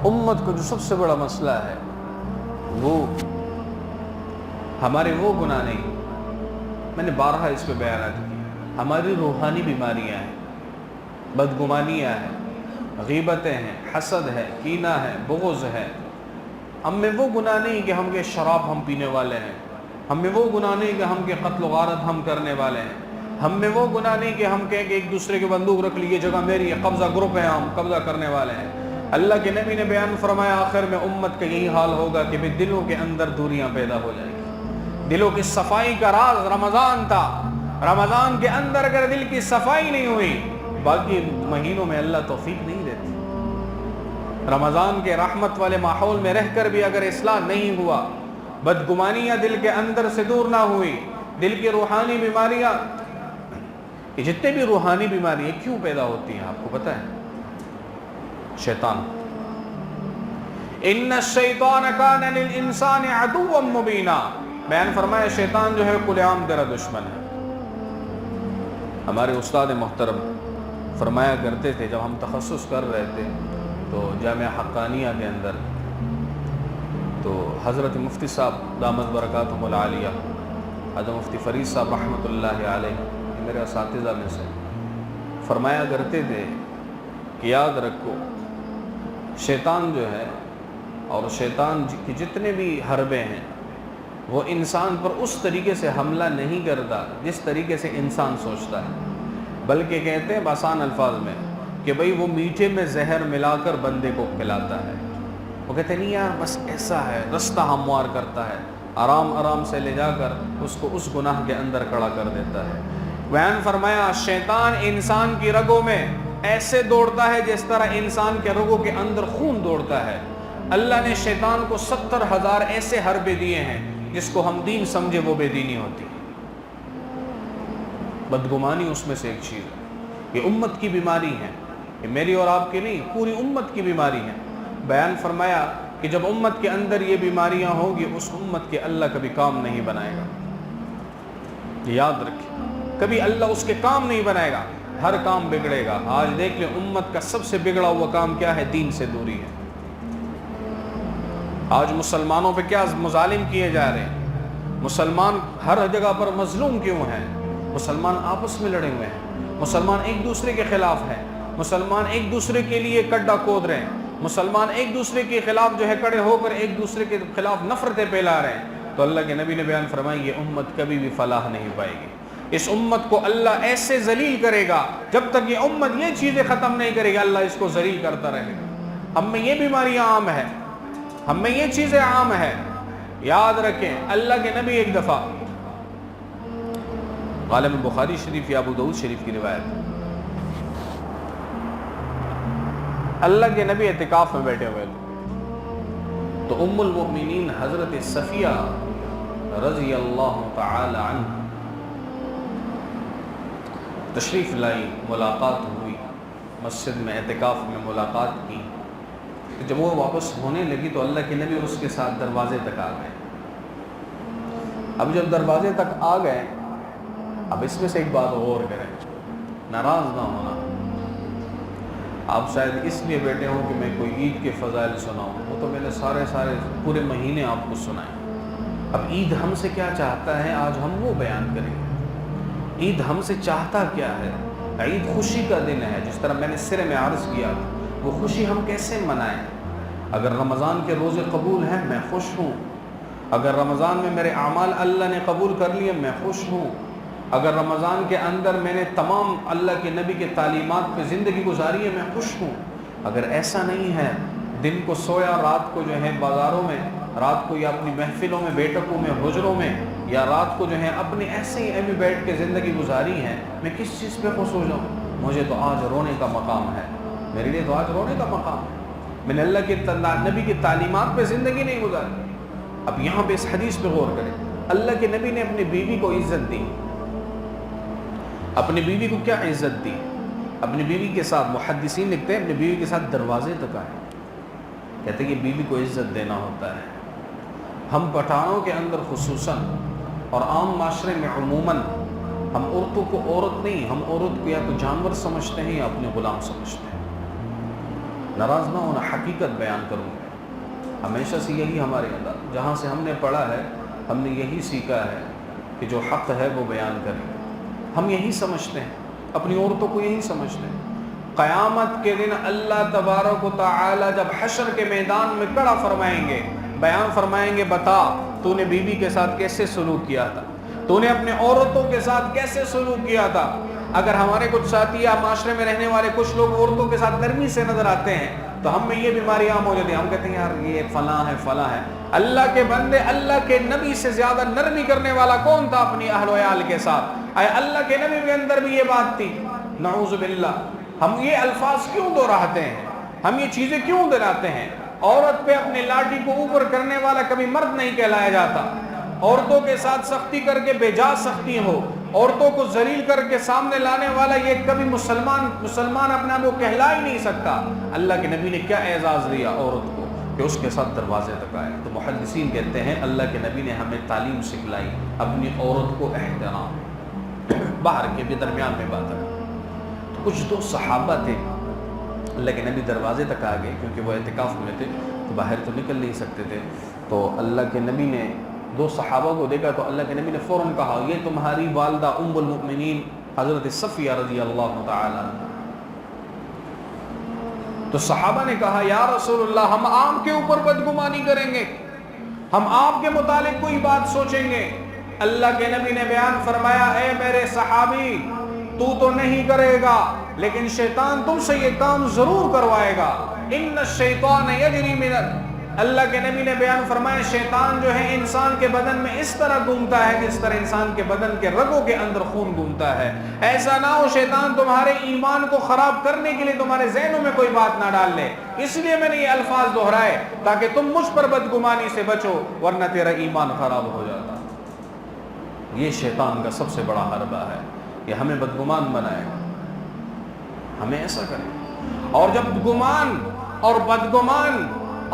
امت کو جو سب سے بڑا مسئلہ ہے وہ ہمارے وہ گناہ نہیں، میں نے بارہا اس پہ بیانات کی، ہماری روحانی بیماریاں ہیں، بدگمانیاں ہیں، غیبتیں ہیں، حسد ہے، کینہ ہے، بغض ہے۔ ہم میں وہ گناہ نہیں کہ ہم کے شراب ہم پینے والے ہیں، ہم میں وہ گناہ نہیں کہ ہم کے قتل و غارت ہم کرنے والے ہیں، ہم میں وہ گناہ نہیں کہ ہم کہیں کہ ایک دوسرے کے بندوق رکھ لی، یہ جگہ میری ہے، قبضہ گروپ ہے، ہم قبضہ کرنے والے ہیں۔ اللہ کے نبی نے بیان فرمایا آخر میں امت کا یہی حال ہوگا کہ بھی دلوں کے اندر دوریاں پیدا ہو جائیں گی۔ دلوں کی صفائی کا راز رمضان تھا، رمضان کے اندر اگر دل کی صفائی نہیں ہوئی باقی مہینوں میں اللہ توفیق نہیں دیتی۔ رمضان کے رحمت والے ماحول میں رہ کر بھی اگر اصلاح نہیں ہوا، بدگمانیاں دل کے اندر سے دور نہ ہوئی، دل کی روحانی بیماریاں، یہ جتنے بھی روحانی بیماریاں کیوں پیدا ہوتی ہیں آپ کو پتہ ہے؟ شیطان۔ ان الشیطان کان للانسان عدوا مبینا، بیان فرمایا شیطان جو ہے کھلے عام تیرا دشمن ہے۔ ہمارے استاد محترم فرمایا کرتے تھے جب ہم تخصص کر رہے تھے تو جامعہ حقانیہ کے اندر، تو حضرت مفتی صاحب دامت برکاتہم العالیہ، حضرت مفتی فرید صاحب رحمۃ اللہ علیہ، میرے اساتذہ میں سے، فرمایا کرتے تھے کہ یاد رکھو شیطان جو ہے اور شیطان کی جتنے بھی حربے ہیں وہ انسان پر اس طریقے سے حملہ نہیں کرتا جس طریقے سے انسان سوچتا ہے، بلکہ کہتے ہیں بآسان الفاظ میں کہ بھئی وہ میٹھے میں زہر ملا کر بندے کو کھلاتا ہے۔ وہ کہتے ہیں نہیں یار بس ایسا ہے، رستہ ہموار کرتا ہے، آرام آرام سے لے جا کر اس کو اس گناہ کے اندر کھڑا کر دیتا ہے۔ بیان فرمایا شیطان انسان کی رگوں میں ایسے دوڑتا ہے جس طرح انسان کے رگوں کے اندر خون دوڑتا ہے۔ اللہ نے شیطان کو 70,000 ایسے حربے دیے ہیں جس کو ہم دین سمجھے وہ بے دینی ہوتی ہے۔ بدگمانی اس میں سے ایک چیز ہے، یہ امت کی بیماری ہے، یہ میری اور آپ کی نہیں، پوری امت کی بیماری ہے۔ بیان فرمایا کہ جب امت کے اندر یہ بیماریاں ہوں گی اس امت کے اللہ کبھی کام نہیں بنائے گا، یاد رکھیں، کبھی اللہ اس کے کام نہیں بنائے گا، ہر کام بگڑے گا۔ آج دیکھ لیں امت کا سب سے بگڑا ہوا کام کیا ہے؟ دین سے دوری ہے۔ آج مسلمانوں پہ کیا مظالم کیے جا رہے ہیں، مسلمان ہر جگہ پر مظلوم کیوں ہیں؟ مسلمان آپس میں لڑے ہوئے ہیں، مسلمان ایک دوسرے کے خلاف ہیں، مسلمان ایک دوسرے کے لیے کڈا کود رہے ہیں، مسلمان ایک دوسرے کے خلاف جو ہے کڑے ہو کر ایک دوسرے کے خلاف نفرتیں پھیلا رہے ہیں۔ تو اللہ کے نبی نے بیان فرمایا یہ امت کبھی بھی فلاح نہیں پائے گی۔ اس امت کو اللہ ایسے ذلیل کرے گا جب تک یہ امت یہ چیزیں ختم نہیں کرے گا، اللہ اس کو ذلیل کرتا رہے گا۔ ہم میں یہ بیماریاں عام ہیں، ہم میں یہ چیزیں عام ہیں۔ یاد رکھیں اللہ کے نبی ایک دفعہ، غالباً بخاری شریف یا ابو داؤد شریف کی روایت، اللہ کے نبی اعتکاف میں بیٹھے ہوئے تو ام المؤمنین حضرت صفیہ رضی اللہ تعالی عنہ تشریف لائی، ملاقات ہوئی، مسجد میں اعتکاف میں ملاقات کی۔ جب وہ واپس ہونے لگی تو اللہ کے نبی اس کے ساتھ دروازے تک آ گئے۔ اب جب دروازے تک آ گئے، اب اس میں سے ایک بات غور کریں، ناراض نہ ہونا۔ آپ شاید اس لیے بیٹھے ہوں کہ میں کوئی عید کے فضائل سناؤں، وہ تو میں نے سارے پورے مہینے آپ کو سنائے۔ اب عید ہم سے کیا چاہتا ہے آج ہم وہ بیان کریں گے۔ عید ہم سے چاہتا کیا ہے؟ عید خوشی کا دن ہے، جس طرح میں نے سرے میں عرض کیا، وہ خوشی ہم کیسے منائیں؟ اگر رمضان کے روزے قبول ہیں میں خوش ہوں، اگر رمضان میں میرے اعمال اللہ نے قبول کر لیے میں خوش ہوں، اگر رمضان کے اندر میں نے تمام اللہ کے نبی کے تعلیمات پہ زندگی گزاری ہے میں خوش ہوں۔ اگر ایسا نہیں ہے، دن کو سویا، رات کو جو ہے بازاروں میں، رات کو یا اپنی محفلوں میں، بیٹھکوں میں، حجروں میں، یا رات کو جو ہے اپنے ایسے ہی ایویں بیٹھ کے زندگی گزاری ہے، میں کس چیز پہ خوش ہو جاؤں؟ مجھے تو آج رونے کا مقام ہے، میرے لیے تو آج رونے کا مقام ہے، میں نے اللہ کے نبی کی تعلیمات پہ زندگی نہیں گزاری۔ اب یہاں پہ اس حدیث پہ غور کریں، اللہ کے نبی نے اپنی بیوی کو عزت دی، اپنی بیوی کو کیا عزت دی؟ اپنی بیوی کے ساتھ، محدثین لکھتے ہیں اپنی بیوی کے ساتھ دروازے تک آئے، کہتے ہیں کہ بیوی کو عزت دینا ہوتا ہے۔ ہم پٹھانوں کے اندر خصوصاً اور عام معاشرے میں عموماً ہم عورتوں کو عورت نہیں، ہم عورت کو یا تو جانور سمجھتے ہیں یا اپنے غلام سمجھتے ہیں۔ ناراض نہ ہونا، حقیقت بیان کروں گا۔ ہمیشہ سے یہی ہمارے اندر، جہاں سے ہم نے پڑھا ہے ہم نے یہی سیکھا ہے کہ جو حق ہے وہ بیان کریں۔ ہم یہی سمجھتے ہیں، اپنی عورتوں کو یہی سمجھتے ہیں۔ قیامت کے دن اللہ تبارک و تعالی جب حشر کے میدان میں کھڑا فرمائیں گے، بیان فرمائیں گے، بتا تو نے بیوی کے ساتھ کیسے سلوک کیا تھا، تو نے اپنے عورتوں کے ساتھ کیسے سلوک کیا تھا۔ اگر ہمارے کچھ ساتھی یا معاشرے میں رہنے والے کچھ لوگ عورتوں کے ساتھ نرمی سے نظر آتے ہیں تو ہم میں یہ بیماری عام ہو جاتی ہے، ہم کہتے ہیں یار یہ فلاں ہے فلاں ہے۔ اللہ کے بندے، اللہ کے نبی سے زیادہ نرمی کرنے والا کون تھا اپنی اہل و عیال کے ساتھ؟ اے اللہ کے نبی کے اندر بھی یہ بات تھی، نعوذ باللہ۔ ہم یہ الفاظ کیوں دہراتے ہیں، ہم یہ چیزیں کیوں دہراتے ہیں؟ عورت پہ اپنی لاٹھی کو اوپر کرنے والا کبھی مرد نہیں کہلایا جاتا۔ عورتوں کے ساتھ سختی کر کے بے جا سختی ہو، عورتوں کو ذلیل کر کے سامنے لانے والا یہ کبھی مسلمان اپنے آپ کو کہلا ہی نہیں سکتا۔ اللہ کے نبی نے کیا اعزاز دیا عورت کو کہ اس کے ساتھ دروازے تک آئے۔ تو محدثین کہتے ہیں اللہ کے نبی نے ہمیں تعلیم سکھلائی اپنی عورت کو احترام، باہر کے بھی درمیان میں بات ہے۔ تو کچھ دو صحابہ تھے، اللہ کے نبی دروازے تک آ گئے کیونکہ وہ اعتکاف میں تھے تو باہر تو نکل نہیں سکتے تھے۔ تو اللہ کے نبی نے دو صحابہ کو دیکھا تو اللہ کے نبی نے فوراً کہا یہ تمہاری والدہ ام المؤمنین حضرت صفیہ رضی اللہ تعالی عنہ۔ تو صحابہ نے کہا یا رسول اللہ ہم آپ کے اوپر بدگمانی کریں گے، ہم آپ کے متعلق کوئی بات سوچیں گے۔ اللہ کے نبی نے بیان فرمایا اے میرے صحابی تو نہیں کرے گا لیکن شیطان تم سے یہ کام ضرور کروائے گا۔ ان الشیطان یجری من، اللہ کے نبی نے بیان فرمایا شیطان جو ہے انسان کے بدن میں اس طرح گھومتا ہے جس طرح انسان کے بدن کے رگوں کے اندر خون گھومتا ہے۔ ایسا نہ ہو شیطان تمہارے ایمان کو خراب کرنے کے لیے تمہارے ذہنوں میں کوئی بات نہ ڈال لے، اس لیے میں نے یہ الفاظ دہرائے تاکہ تم مجھ پر بدگمانی سے بچو ورنہ تیرا ایمان خراب ہو جاتا۔ یہ شیطان کا سب سے بڑا حربہ ہے، یہ ہمیں بدگمان بنائے گا، ہمیں ایسا کرے۔ اور جب گمان اور بدگمان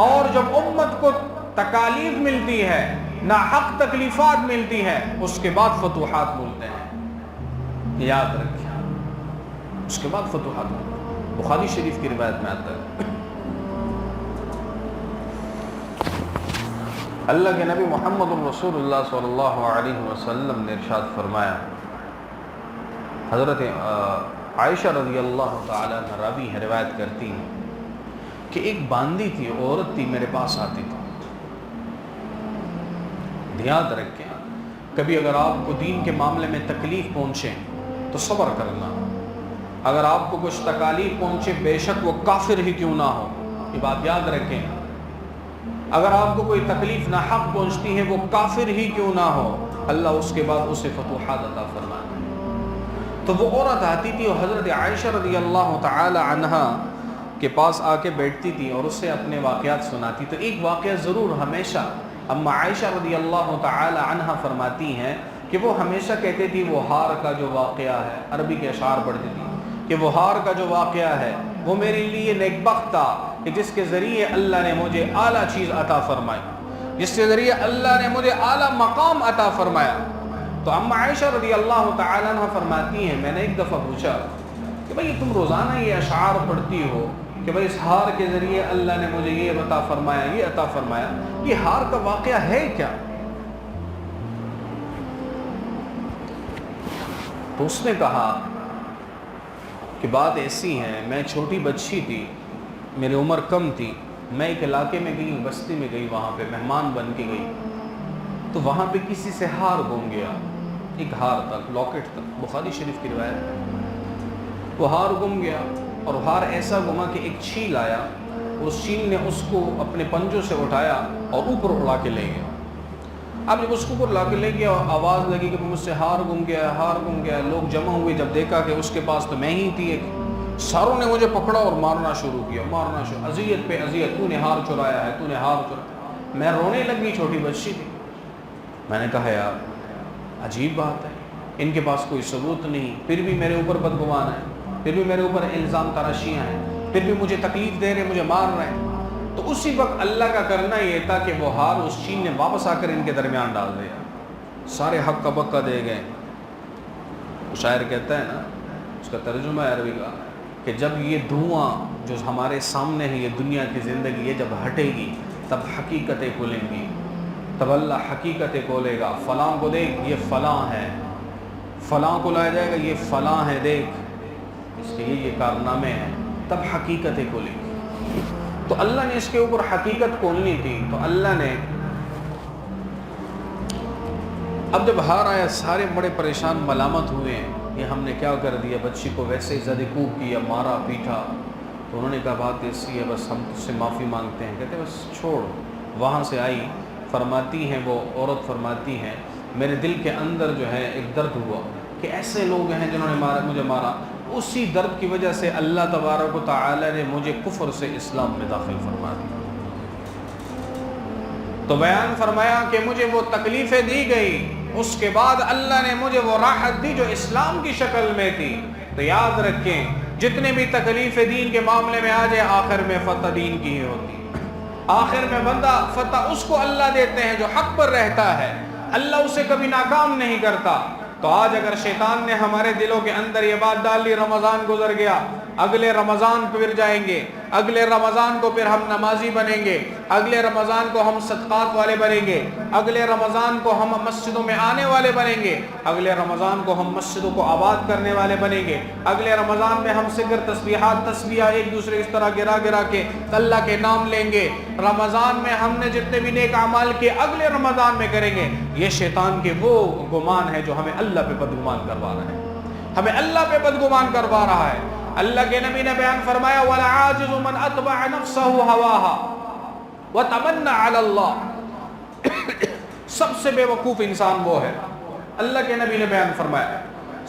اور جب امت کو تکالیف ملتی ہے، ناحق تکلیفات ملتی ہیں، اس کے بعد فتوحات ملتے ہیں، یاد رکھیں، اس کے بعد فتوحات ملتے ہیں۔ بخاری شریف کی روایت میں آتا ہے اللہ کے نبی محمد رسول اللہ صلی اللہ علیہ وسلم نے ارشاد فرمایا، حضرت عائشہ رضی اللہ تعالیٰ عنہ راوی ہے روایت کرتی ہیں کہ ایک باندی تھی، عورت تھی، میرے پاس آتی تھی۔ دھیان رکھیں، کبھی اگر آپ کو دین کے معاملے میں تکلیف پہنچے تو صبر کرنا، اگر آپ کو کچھ تکالیف پہنچے بے شک وہ کافر ہی کیوں نہ ہو، یہ بات یاد رکھیں۔ اگر آپ کو کوئی تکلیف ناحق پہنچتی ہے وہ کافر ہی کیوں نہ ہو، اللہ اس کے بعد اسے فتوحات عطا فرماتا ہے۔ تو وہ عورت آتی تھی اور حضرت عائشہ رضی اللہ تعالی عنہا کے پاس آ کے بیٹھتی تھی اور اس سے اپنے واقعات سناتی۔ تو ایک واقعہ ضرور ہمیشہ اما عائشہ رضی اللہ تعالی عنہا فرماتی ہیں کہ وہ ہمیشہ کہتے تھی وہ ہار کا جو واقعہ ہے، عربی کے اشعار پڑھتی تھی کہ وہ ہار کا جو واقعہ ہے وہ میرے لیے نیک بخت تھا کہ جس کے ذریعے اللہ نے مجھے اعلیٰ چیز عطا فرمائی، جس کے ذریعے اللہ نے مجھے اعلیٰ مقام عطا فرمایا۔ تو اما عائشہ رضی اللہ تعالی عنہ فرماتی ہیں میں نے ایک دفعہ پوچھا کہ بھئی تم روزانہ یہ اشعار پڑھتی ہو کہ بھئی اس ہار کے ذریعے اللہ نے مجھے یہ عطا فرمایا، یہ عطا فرمایا، یہ ہار کا واقعہ ہے کیا؟ تو اس نے کہا کہ بات ایسی ہے، میں چھوٹی بچی تھی، میری عمر کم تھی، میں ایک علاقے میں گئی، بستی میں گئی، وہاں پہ مہمان بن کے گئی، تو وہاں پہ کسی سے ہار گم گیا، ایک ہار تھا، لاکٹ تھا، بخاری شریف کی روایت ہے۔ وہ ہار گم گیا اور ہار ایسا گما کہ ایک چیل آیا، اس چیل نے اس کو اپنے پنجوں سے اٹھایا اور اوپر اڑا کے لے گیا۔ اب جب اس کو اوپر لا کے لے گیا آواز لگی کہ مجھ سے ہار گم گیا، ہار گم گیا، لوگ جمع ہوئے، جب دیکھا کہ اس کے پاس تو میں ہی تھی، ایک ساروں نے مجھے پکڑا اور مارنا شروع کیا، اذیت پہ اذیت، تو نے ہار چرایا ہے، تو نے ہار چرایا۔ میں رونے لگی، چھوٹی بچی تھی۔ میں نے کہا یار عجیب بات ہے، ان کے پاس کوئی ثبوت نہیں، پھر بھی میرے اوپر بدگمان ہے، پھر بھی میرے اوپر الزام تراشیاں ہیں، پھر بھی مجھے تکلیف دے رہے، مجھے مار رہے ہیں۔ تو اسی وقت اللہ کا کرنا یہ تھا کہ وہ ہار اس چین نے واپس آ کر ان کے درمیان ڈال دیا، سارے حق کا بکا دے گئے۔ شاعر کہتا ہے نا، اس کا ترجمہ ہے عربی کا کہ جب یہ دھواں جو ہمارے سامنے ہے، یہ دنیا کی زندگی، یہ جب ہٹے گی تب حقیقتیں کھلیں گی، تب اللہ حقیقتیں کھولے گا۔ فلاں کو دیکھ، یہ فلاں ہے، فلاں کو لایا جائے گا، یہ فلاں ہے، دیکھ اس کے یہ کارنامے ہیں، تب حقیقتیں کھولیں گی۔ تو اللہ نے اس کے اوپر حقیقت کھولنی تھی، تو اللہ نے اب جب ہار آیا، سارے بڑے پریشان ملامت ہوئے ہیں، یہ ہم نے کیا کر دیا، بچی کو ویسے ہی زد کوب کیا، مارا پیٹا۔ تو انہوں نے کہا بات ایسی ہے، بس ہم تجھ سے معافی مانگتے ہیں۔ کہتے بس چھوڑ۔ وہاں سے آئی، فرماتی ہیں وہ عورت، فرماتی ہیں میرے دل کے اندر جو ہے ایک درد ہوا کہ ایسے لوگ ہیں جنہوں نے مجھے مارا، اسی درد کی وجہ سے اللہ تبارک و تعالی نے مجھے کفر سے اسلام میں داخل فرما دیا۔ تو بیان فرمایا کہ مجھے وہ تکلیفیں دی گئی، اس کے بعد اللہ نے مجھے وہ راحت دی جو اسلام کی شکل میں تھی۔ تو یاد رکھیں، جتنے بھی تکلیفیں دین کے معاملے میں آ جائے، آخر میں فتح دین کی ہی ہوتی ہے۔ آخر میں بندہ فتح اس کو اللہ دیتے ہیں جو حق پر رہتا ہے، اللہ اسے کبھی ناکام نہیں کرتا۔ تو آج اگر شیطان نے ہمارے دلوں کے اندر یہ بات ڈال لی، رمضان گزر گیا، اگلے رمضان پہ پھر جائیں گے، اگلے رمضان کو پھر ہم نمازی بنیں گے، اگلے رمضان کو ہم صدقات والے بنیں گے، اگلے رمضان کو ہم مسجدوں میں آنے والے بنیں گے، اگلے رمضان کو ہم مسجدوں کو آباد کرنے والے بنیں گے، اگلے رمضان میں ہم ذکر تسبیحات تسبیحہ ایک دوسرے اس طرح گرا گرا کے اللہ کے نام لیں گے، رمضان میں ہم نے جتنے بھی نیک اعمال کیے اگلے رمضان میں کریں گے۔ یہ شیطان کے وہ گمان ہے جو ہمیں اللہ پہ بدگمان کروا رہا ہے، ہمیں اللہ پہ بدگمان کروا رہا ہے۔ اللہ کے نبی نے بیان فرمایا وَالْعَاجِزُ مَنْ أَتْبَعَ نَفْسَهُ هَوَاهَا وَتَمَنَّ عَلَى اللَّهِ۔ سب سے بے وقوف انسان وہ ہے، اللہ کے نبی نے بیان فرمایا،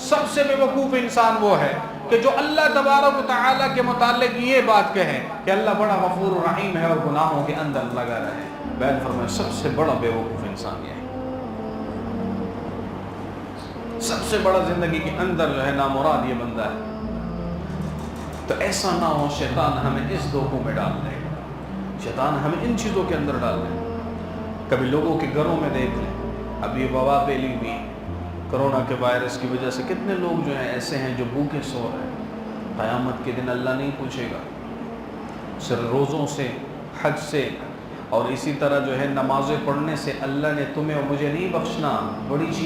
سب سے بے وقوف انسان وہ ہے کہ جو اللہ تبارک و تعالیٰ کے متعلق یہ بات کہے کہ اللہ بڑا غفور رحیم ہے اور گناہوں کے اندر لگا رہے۔ بیان فرمایا سب سے بڑا بے وقوف انسان یہ ہے، سب سے بڑا زندگی کے اندر جو ہے نامراد یہ بندہ ہے۔ تو ایسا نہ ہو شیطان ہمیں اس دھوکوں میں ڈال دے، شیطان ہمیں ان چیزوں کے اندر ڈال دے۔ کبھی لوگوں کے گھروں میں دیکھ لیں، اب یہ وبا پھیلی ہوئی کرونا کے وائرس کی وجہ سے کتنے لوگ جو ہیں ایسے ہیں جو بھوکے سو رہے ہیں۔ قیامت کے دن اللہ نہیں پوچھے گا، صرف روزوں سے، حج سے اور اسی طرح جو ہے نمازیں پڑھنے سے اللہ نے تمہیں اور مجھے نہیں بخشنا۔ بڑی چیز